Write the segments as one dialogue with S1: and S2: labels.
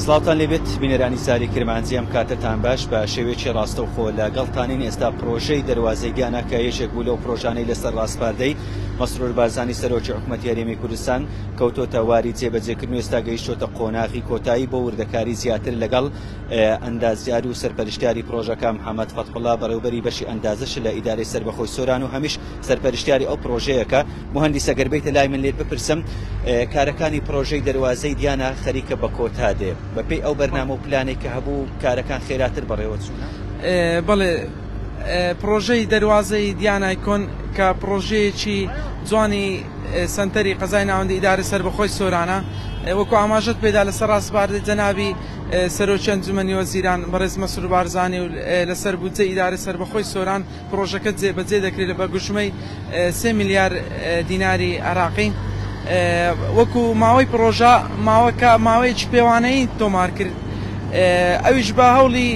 S1: سڵاوتان لێبێت بینەرانی ساری کرمانجی ئەم کاتتان باش بە شێوەیەکی ڕاستەوخۆ لەگەڵتانین. ئێستا پرۆژەی دەواازەی گیانە کە یەکێک بوو لەو پرۆژانەی لەسەر ڕاستپاردەی مەسرور بارزانی سەرۆکی حکوومەتی هەرێمی کوردستان کەوتۆتە واری جێبەجێکردن و ئێستا گەیشتۆتە قۆناغی کۆتایی بۆ وردەکاری زیاتر لەگەڵ ئەندازیار و سەرپەرشتیاری پرۆژەکە محەممەد فەتحوڵڵا بەڕێوەبەری بەشی ئەندازش لە ئیدارەی سەربەخۆی سۆران و هەمیش سەرپەرشتیاری ئەو پرۆژەیەکە. مهندسە گەربەیتە لای من لێت بپرسم کارەکانی پرۆژەی دەواازەی دیانە خەریکە بە کۆتا دێ بەپێی ئەو بەرنامە و پلانێک کە هەبوو کارەکان خێراتر بەڕێوە چوونە؟
S2: بەڵێ پرۆژەی دەواازەی دیانای کۆن کە پرۆژەیەکی جوانی سنتەری قەزای ناوەندی ئیدارەی سەربەخۆی سۆرانە وەکو ئاماژەت پێدا لەسەر ڕاستپاردەی جەنابی سەرۆکی ئەنجومەنی وەزیران بەڕێز مەسرور بارزانی و لەسەر بودجەی ئیدارەی سەربەخۆی سۆران پرۆژەکە جێبەجێ دەکرێت بە گوشمەی 3 میلیارد دیناری عراقی. وەکو ماوەی پرۆژە ماوەیەکی پێوانەی تۆمار کرد، ئەویش بە هەوڵی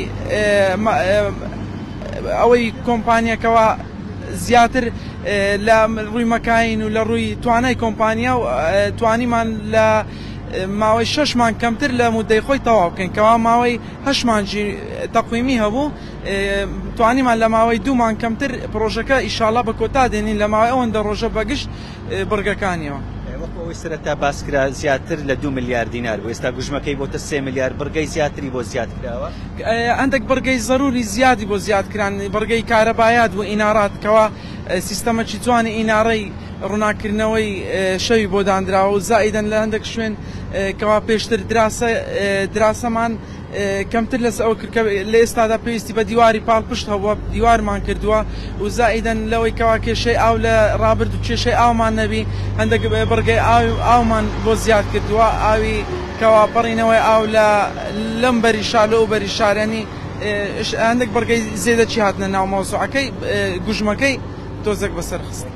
S2: ئەوەی کۆمپانیەکەوە زیاتر لە ڕووی مەکاین و لە ڕووی توانای کۆمپانیا و توانیمان لە ماوەی 6 مان کەمتر لە مودەی خۆی تەواو بکەین، کەوا ماوەی 8 مانجی تەقویمی هەبوو، توانیمان لە ماوەی 2 مان کەمتر پرۆژەکە ئیشاڵا بە کۆتا دێنین لە ماوەی ئەوەندە ڕۆژە بەگشت بڕگەکانیەوە.
S1: وەکەوەی سەرەتا باسکرا زیاتر لە 2 میلیارد دینار بۆ ئێستا گوژمەکەی بۆتە 3 میلیارد، بڕگەی زیاتری بۆ زیادکراوە،
S2: هەندێک بڕگەی زەروری زیادی بۆ زیادکران، بڕگەی کارەبایات و ئینارات کەوا سیستەمەکی جوانی ئیناڕەی ڕووناکردنەوەی شەوی بۆ دانراوە و زائیدەن لە هەندێک شوێن کەوا پێشتر دراسەمان کەمتر لەس ئەو کرد کە لە ئێستادا پێویستی بە دیواری پاڵپشت هەبووە، دیوارمان کردووە و زائیدەن لەوەی کەوا کێشەی ئاو لە ڕابرد و کێشەی ئاومان نەبی، هەندێک بڕگەی ئاومان بۆ زیاد کردووە، ئاوی کەوا پەڕینەوەی ئاو لەم بەری شار لە ئەو بەری شارێنی هەندێک بڕگەی زێدەچی هاتنە ناو مۆزوعەکەی گوژمەکەی تۆزێک بەسەر خست.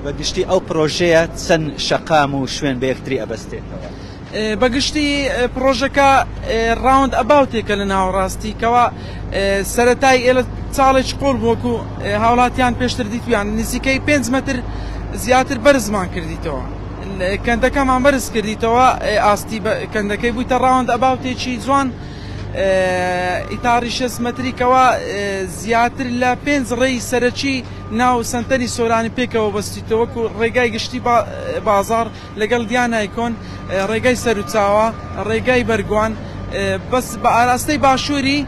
S1: بەگشتی ئەو پرۆژەیە چەند شەقام و شوێن بە یەکتری ئەبەستێتەوە؟
S2: بەگشتی پرۆژەکە ڕاوند ئەباوتێکە لە ناوەڕاستی کەوا سەرەتای ئێلە چاڵێکی قۆڵ بۆکو هاوڵاتیان پێشتر دیتویان نزیکەی 5 مەتر زیاتر بەرزمان کردیتەوە، کەندەکەمان بەرز کردیتەوە، ئاستی کەندەکەی بوویتە ڕاوند ئەباوتێکی جوان، ئیتاری 6 مەتریکەوە زیاتر لە 5 ڕێی سەرەکی ناو سنتەری سۆرانی پێکەوە بەستیتەوە وەکو ڕێگای گشتی بازار لەگەڵ دیانای کۆن، ڕێگای سەرچاوە، ڕێگای بەرگوان، بەس بە ئاراستەی باشووری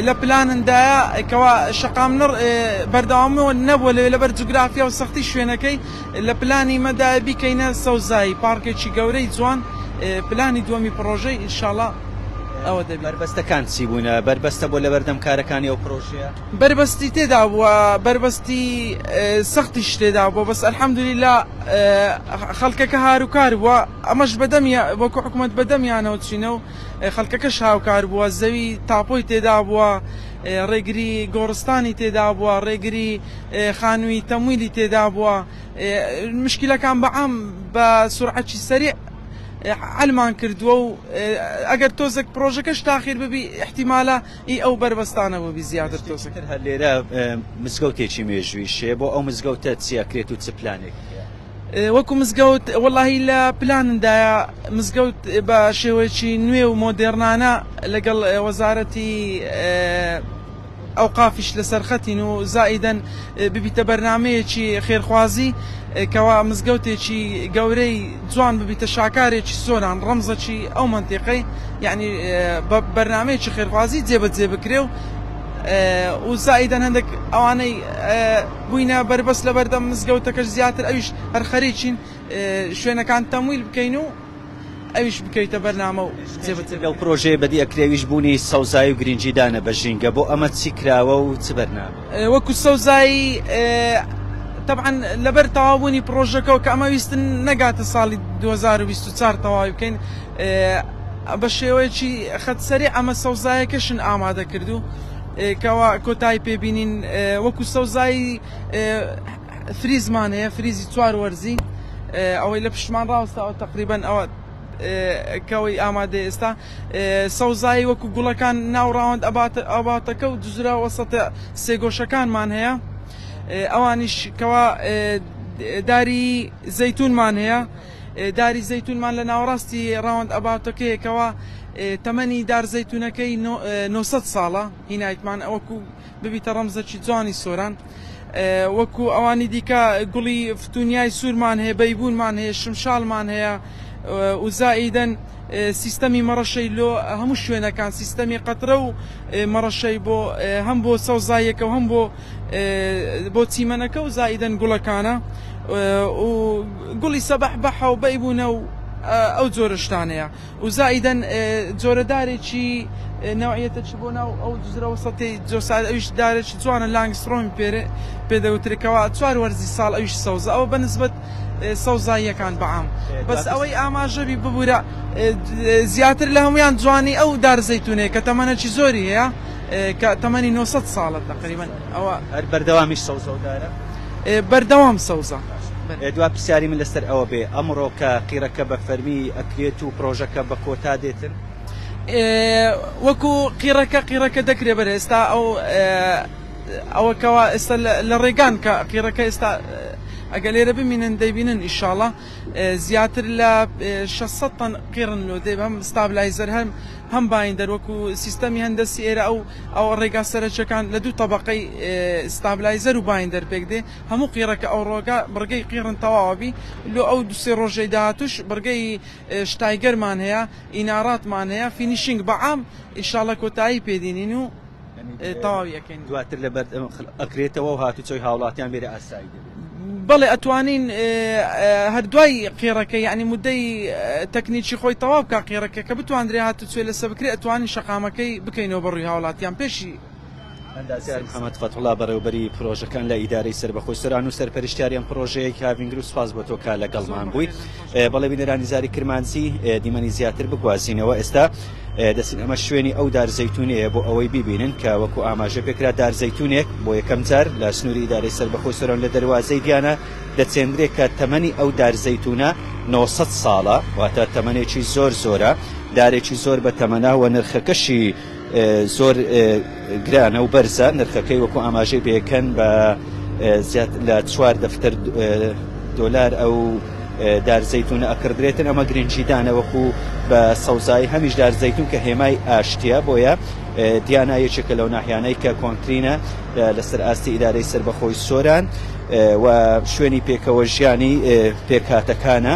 S2: لە پلانندایە کەوا شەقام بەردەوامەوە نەبووە لەبەر جوگرافیا و سەختی شوێنەکەی لە پلانی مەدایە بیکەینە سەوزایی پارکێکی گەورەی جوان، پلانی دووەمی پرۆژەی ئینشاڵڵا ئەوە دەبێت.
S1: بربەستەکان چی بوونە؟ بربەستە بۆ لەبەردەم کارەکانی ئەو پرۆژەیە؟
S2: بربەستی تێدا بووە، بربەستی سەختیش تێدا بووە، بەس ئەلحەمدولیلا خەڵکەکە هاروکار بووە، ئەمەش بەدەمیە وەکو حکوومەت بەدەمیانەوە چینە و خەڵکەکەش هاوکار بووە، زەوی تاپۆی تێدا بووە، ڕێگری گۆڕستانی تێدا بووە، ڕێگری خانووی تەمویلی تێدا بووە، مشکلەکان بەعام بە سورعەتی سەریع علمان کردووە و ئەگەر تۆزێک پرۆژەکەش تاخیر ببی احتیمالە ئەو بربەستانە ببی زیاتر تۆزەکە.
S1: هەر لێرە مزگەوتێکی مێژویشێ بۆ ئەو مزگەوتە چیەکرێت و چ پلانێک؟
S2: وەکو مزگەوت وەڵاهی لە پلانندایە مزگەوت بە شێوەیەکی نوێ و مۆدێرنانە لەگەڵ وەزارەتی ئەوقافیش لەسەر خەتین و زائیدەن ببیتە بەرنامەیەکی خێرخوازی کەوا مزگەوتێکی گەورەی جوان ببیتە شاکارێکی سۆران ڕەمزەکی ئەو منتیقەی، یعنی بەرنامەیەکی خێرخوازی جێبەجێ بکرێ و زائیدەن هەندێک ئەوانەی بووینە بربەست لە بەردەم مزگەوتەکەش زیاتر ئەویش هەر خەریکین شوێنەکان تەمویل بکەین و ئەویش بکەیتە بەرنامە و جێبەجێ.
S1: لەو پرۆژەیە بەدی ئەکرێویش بوونی سەوزایی و گرنگجیدانە بە ژینگە بۆ ئەمە چی کراوە و چ بەرنامە؟
S2: وەکو سەوزایی طبعا لەبەر تەواوبوونی پرۆژەکەەوە کە ئەمە ویستن نەگاتە ساڵی 2024 تەواوی بکەین بە شێوەیەکی خەتسەری ئەمە سەوزایەکەشن ئامادە کردو کەوا کۆتایی پێبینین، وەکو سەوزایی فریزمان هەیە، فریزی 4 وەرزی، ئەوەی لە پشتمان ڕاوستاوە تقریبەن ئەوە کەوەی ئامادە ئێستا، سەوزایی وەکو گوڵەکان ناوڕاوەند ئەباتەکە و دوزرا وەسەتە سێگۆشەکانمان هەیە، ئەوانیش کەوا داری زەیتونمان هەیە، داری زەیتونمان لە ناوەڕاستی ڕاوەند ئەباتەکەیەکەوە تەمەنی دارزەیتونەکەی 900 ساڵە هینایتمان ئەوەکو ببیتە ڕەمزەکی جوانی سۆران وەکو ئەوانی دیکە گوڵی فتونیای سوورمان هەیە بەیبوونمان هەیە شمشالمان هەیە و زائیدەن سیستەمی مەڕەشەی لۆ هەموو شوێنەکان سیستەمی قەترە و مەڕەشەی بۆ هەم بۆ سەوزاییەکە و هەم بۆ چیمەنەکە و زائیدەن گوڵەکانە و گوڵی سەبەح بەحە و بەیبوونە و ئەو جۆرە شتانەیە و زائیدەن جۆرەدارێکی نوعیەتە چ بۆ ناو ئەو دوزرەوە سەتی جۆساد ئەویش دارێکی جوانە لانگسترۆمی پێدەوترێکەوە 4 وەرزی ساڵ ئەویش سەوزە ئەوە بەنسبەت سەوزاییەکان بەعام بەس ئەوەی ئاماژەبی ببوورە زیاتر لە هەمویان جوانی ئەو دارزەیتونەیە کە تەمەنەکی زۆری هەیە کە تەمەنی 900 ساڵە تقریبا ئەوە
S1: هەر بەردەوامیش سەوزەدارە
S2: بەردەوام سەوزە
S1: دوا پرسیاری من لەسەر ئەوە بێ ئەمڕۆ کە قیرەکە بە فەرمی ئەکرێت و پرۆژەکە بە کۆتا دێتن
S2: وەکو قیرەکە دەکرێت بەر ئێستا ئەوەکەوە ئێستا لە ڕێگان کە قیرەکە ئێستا ئەگە لێرە ببینن دەیبینن ئیشاڵە زیاتر لە 600 تەن قیڕن لۆ دێ هەم ستابلایزەر هەم باین دەروەکو سیستەمی هەندەسی ئێرە ئەو ڕێگا سەرچەکان لە 2 طبقەی ستابلایزەر و باین دەرپێک دێ هەموو قیرەکە ئەو ڕۆگە بڕگەی قیڕن تەواوی لۆ ئەو 2-3 ڕۆژەی داهاتوش بڕگەی شتایگەرمان هەیە ئیناراتمان هەیە فینیشنگ بەعام ئیشاڵە کۆتایی پێدینین و تەواویەکەین
S1: دواتر لە ئەکرێتەوە و هاتوچۆی هاوڵاتیان بێرە ئاسایی
S2: بەڵێ ئەتوانین هەردوای قیرەکە یعنی مدەی تەکنیکی خۆی تەواو بکە قیرەکە کە بتواندرێ هاتوچێ لەسەر بکرێ ئەتوانین شەقامەکەی بکەینەوە بەڕووی هاوڵاتیان پێشی
S1: ئەندازیار محەممەد فەتوڵا بەڕێوبەری پرۆژەکان لە ئیدارەی سەربەخۆی سەران و سەرپەرشتیاریان پرۆژەیە کاڤینگر و سپاس بۆ تۆ کا لەگەڵمان بووی بەڵێ بینەرانی زاری کرمانسی دیمەنی زیاتر بگوازینەوە ئێستا دەستین ئەمە شوێنی ئەو دارزەیتونەیە بۆ ئەوەی ببینن کە وەکو ئاماژە پێکرا دارزەیتونێک بۆ یەکەم جار لە سنووری ئیدارەی سەربەخۆی سەران لە دەواازەی دیانە دەچێندرێت کە تەمەنی ئەو دارزەیتونە 900 ساڵە واتە تەمەنێکی زۆرە دارێکی زۆر بە تەمەنا و نرخەکەشی زۆر گرانە و بەرزە نرخەکەی وەکو ئاماژەی پێکەن بە لە 4 دەفتەر دۆلار ئەو دارزەیتونە ئەکردرێتن ئەمە گرنگجیدانە وەکو بە سەوزایی هەمیش دارزەیتون کە هێمای ئاشتیە بۆیە دیانایەکێکە لەو ناحیانەی کە کۆنترینە لەسەر ئاستی ئیدارەی سەربەخۆی سۆران و شوێنی پێکەوە ژیانی پێکهاتەکانە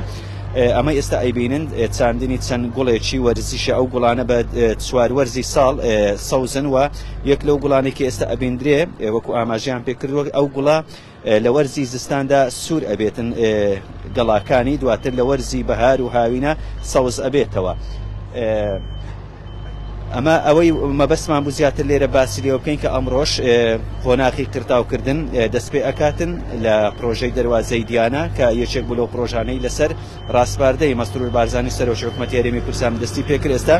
S1: ئەمە ئێستا ئەیبینن چاندنی چەند گوڵێکی وەرزیشە ئەو گوڵانە بە 4 وەرزی ساڵ سەوزن و یەک لەو گوڵانێکی ئێستا ئەبیندرێ وەکو ئاماژیان پێکردووە ئەو گوڵە لە وەرزی زستاندا سوور ئەبێتن گەڵاکانی دواتر لە وەرزی بەهار و هاوینە سەوز ئەبێتەوە ئەمە ئەوەی مەبەستمان بوو زیاتر لێرە باسی لێوە بکەین کە ئەمڕۆژ خۆناغی قرتاوکردن دەست پێ ئەکاتن لە پرۆژەی دەواازەی دیانە کە یەکێک بوو لەو پرۆژانەی لەسەر ڕاستپاردەی مەسرور بارزانی سەرۆکی حکوومەتی هەرێمی کوردستان دەستی پێکرد ئێستا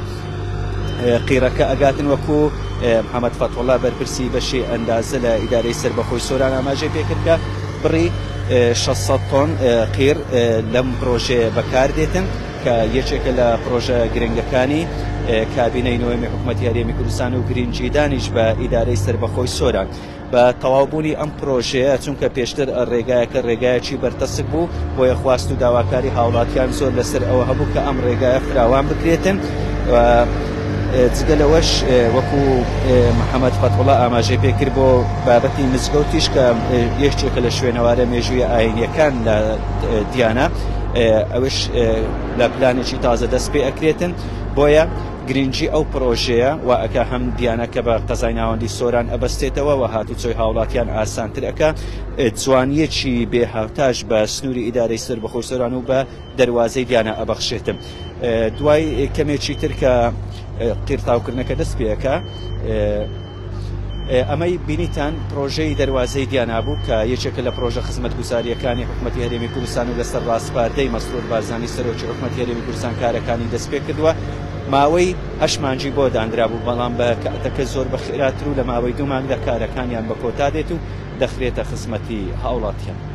S1: قیرەکە ئەگاتن وەکو محەممەد فەتوڵا بەرپرسی بەشی ئەندازە لە ئیدارەی سەربەخۆی سۆران ئاماژەی پێکرد کە بڕی 600 تۆن قیر لەم پرۆژەیە بەکاردێتن کە یەکێکە لە پرۆژە گرنگەکانی کابینەی نوێمی حکوومەتی هەرێمی کوردستان و گرنگجیدانیش بە ئیدارەی سەربەخۆی سۆران بە تەواوبوونی ئەم پرۆژەیە چونکە پێشتر ڕێگایەکە ڕێگایەکی بەرتەسک بوو بۆیە خواست و داواکاری هاوڵاتیان زۆر لەسەر ئەوە هەبوو کە ئەم ڕێگایە فراوان بکرێتن جگە لەوەش وەکو محەممەد فەتوڵا ئاماژەی پێکرد بۆ بابەتی مزگەوتیش کە یەکێکە لە شوێنەوارە مێژووی ئاینیەکان لە دیانە ئەوش لە پلانێکی تازە دەست پێ ئەکرێتن بۆیە گرنگجی ئەو پرۆژەیە و ئەکە هەم دیانەکە بە قەزای ناوەندی سۆران ئەبەستێتەوە و هاتوچۆی هاوڵاتیان ئاسانتر ئەکە جوانیەکی بێهاوتاش بە سنووری ئیدارەی سەربەخۆی سۆران و بە دەواازەی دیانە ئەبەخشێتم دوای کەمێکی تر کە قیرتاوکردنەکە دەست پێەکە ئەمەی بینیتان پرۆژەی دەواازەی دیانابوو کە یەکێکە لە پرۆژە خزمەتگوزاریەکانی حکوومەتی هەرێمی کوردستان و لەسەر ڕاستپاردەی مەسرور بارزانی سەرۆکی حکوومەتی هەرێمی کوردستان کارەکانی دەست پێ کردووە ماوەی 8 مانگی بۆ دانرا بوو بەڵام بە کاتەکە زۆر بەخێراتر و لە ماوەی 2 مانگدا کارەکانیان بە کۆتا دێت و دەخرێتە خزمەتی هاوڵاتیان